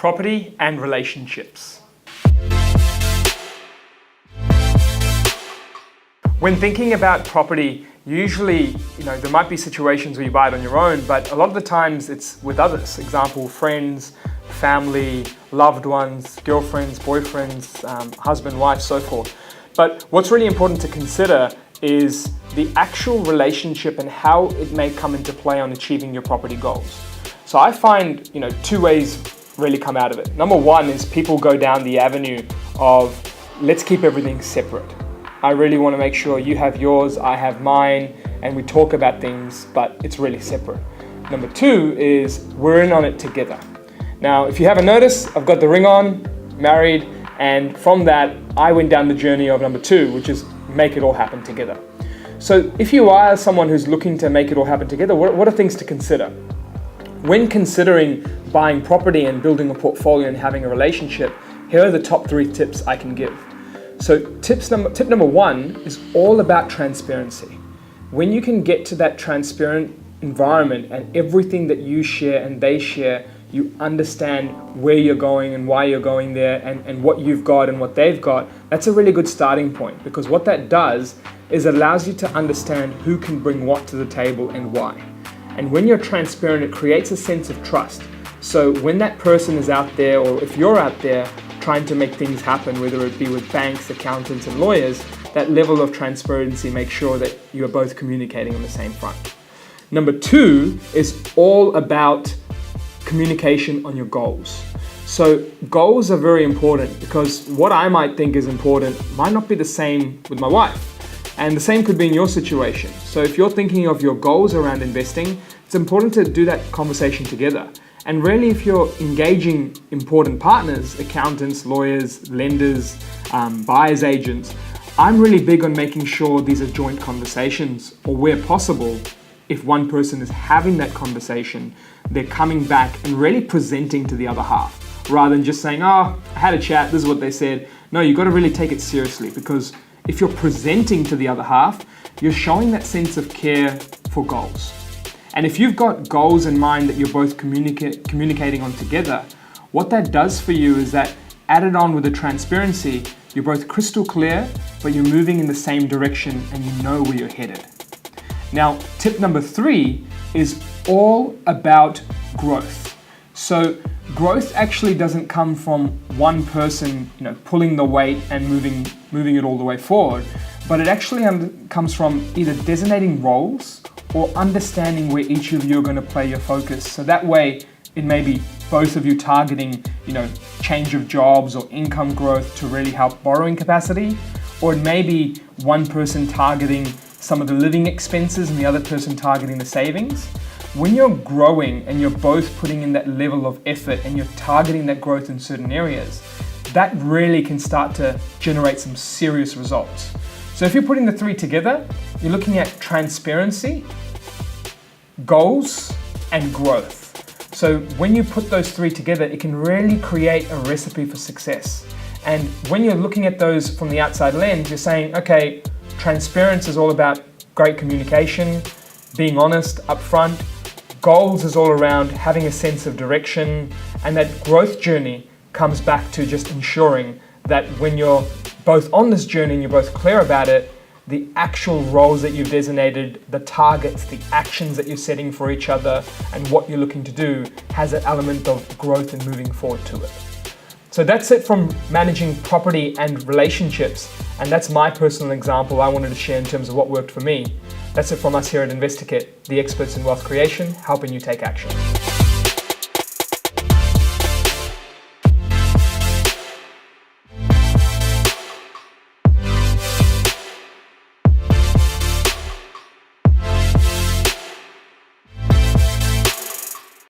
property and relationships. When thinking about property, usually, there might be situations where you buy it on your own, but a lot of the times it's with others. Example, friends, family, loved ones, girlfriends, boyfriends, husband, wife, so forth. But what's really important to consider is the actual relationship and how it may come into play on achieving your property goals. So I find, two ways really come out of it. Number one is people go down the avenue of let's keep everything separate. I really want to make sure you have yours, I have mine, and we talk about things, but it's really separate. Number two is we're in on it together. Now, if you haven't noticed, I've got the ring on, married, and from that, I went down the journey of number two, which is make it all happen together. So if you are someone who's looking to make it all happen together, what are things to consider? When considering buying property and building a portfolio and having a relationship, here are the top 3 tips I can give. So tip number 1 is all about transparency. When you can get to that transparent environment and everything that you share and they share, you understand where you're going and why you're going there and what you've got and what they've got, that's a really good starting point, because what that does is it allows you to understand who can bring what to the table and why. And when you're transparent, it creates a sense of trust. So when that person is out there, or if you're out there trying to make things happen, whether it be with banks, accountants, and lawyers, that level of transparency makes sure that you're both communicating on the same front. Number 2 is all about communication on your goals. So goals are very important, because what I might think is important might not be the same with my wife. And the same could be in your situation. So if you're thinking of your goals around investing, it's important to do that conversation together. And really, if you're engaging important partners, accountants, lawyers, lenders, buyers agents, I'm really big on making sure these are joint conversations, or where possible, if one person is having that conversation, they're coming back and really presenting to the other half, rather than just saying, oh, I had a chat, this is what they said. No, you've got to really take it seriously, because if you're presenting to the other half, you're showing that sense of care for goals. And if you've got goals in mind that you're both communicating on together, what that does for you is that, added on with the transparency, you're both crystal clear, but you're moving in the same direction and you know where you're headed. Now, tip number 3 is all about growth. So growth actually doesn't come from one person, pulling the weight and moving it all the way forward, but it actually comes from either designating roles or understanding where each of you are going to play your focus. So that way, it may be both of you targeting, change of jobs or income growth to really help borrowing capacity, or it may be one person targeting some of the living expenses and the other person targeting the savings. When you're growing and you're both putting in that level of effort and you're targeting that growth in certain areas, that really can start to generate some serious results. So if you're putting the 3 together, you're looking at transparency, goals, and growth. So when you put those 3 together, it can really create a recipe for success. And when you're looking at those from the outside lens, you're saying, okay, transparency is all about great communication, being honest, upfront. Goals is all around having a sense of direction, and that growth journey comes back to just ensuring that when you're both on this journey and you're both clear about it, the actual roles that you've designated, the targets, the actions that you're setting for each other, and what you're looking to do has an element of growth and moving forward to it. So that's it from managing property and relationships, and that's my personal example I wanted to share in terms of what worked for me. That's it from us here at Investicate, the experts in wealth creation, helping you take action.